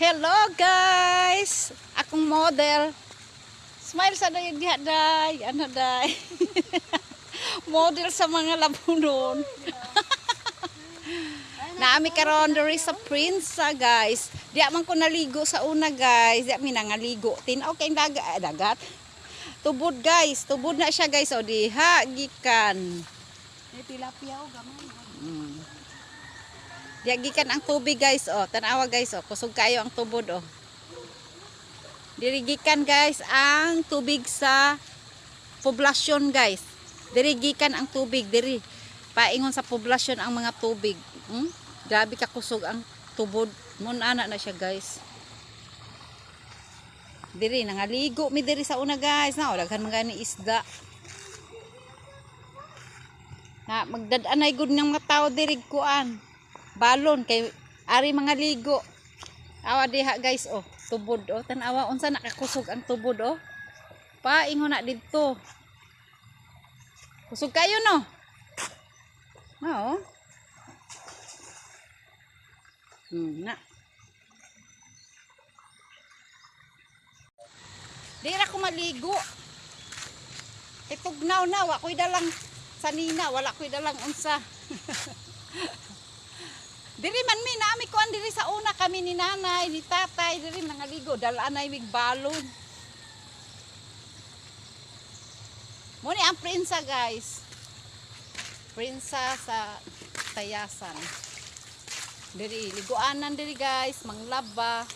Hello guys! Akong model. Smile sa dayon diha day. Ano day? Model sa mga labunon. Naami karon diri sa Prinsa guys. Diya man ko naligo sa una guys. Diya mi nangaligo. Tinaw kay dagat. Tubod guys. Tubod na siya guys. O diha gikan. Tilapia o gamay. Diya gikan ang tubig guys. O tanawa guys. O kusog kayo ang tubod o. Dirigikan guys ang tubig sa poblasyon guys. Dirigikan ang tubig diri. Paingon sa poblasyon ang mga tubig. Grabe ka kusog ang tubod. Munana na siya guys. Diri nangaligo mi diri sa una guys. Na daghan mga ni isda. Na magdadanay gud ng mga tao diri kuan. Balon kay ari mga ligo. Awa diha guys oh. Tubod oh, tanawa unsa nakakusog ang tubod oh. Paingon na didto. Kusog kayo no. Mao. Na. Dira ko maligo. Itugnaw na wa koy dalang sanina, wala koy dalang unsa. Diri man mi naami kuan diri sa una kami ni nanay, ni tatay diri nangaligo dalanay mig balon. Mo ni ang Prinsa guys. Prinsa sa Tayasan. Diri liguanan diri guys, manglaba.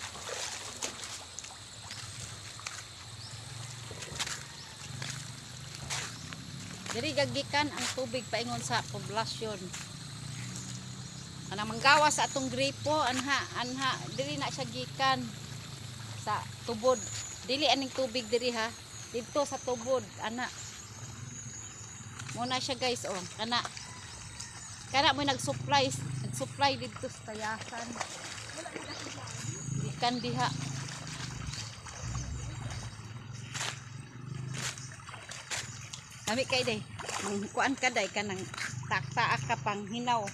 Diri gagikan ang tubig paingon sa poblasyon. Anang manggawa sa atong gripo anha diri na siya gikan sa tubod. Dili aning tubig diri ha. Dito sa tubod ana. Muna siya guys oh. Kana mo nag-supply dito sa Tayasan. Gikan diha. Nami kay day. Kuan ka day kanang takta ka pang hinaw.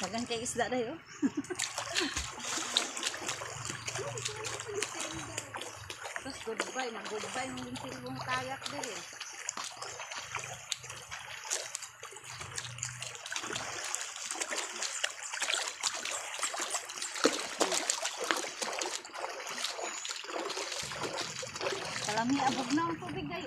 Dagan kay isda dayo. Terus goodbye ng lintilong tayak diri. Kalami abog na ang tubig dayo.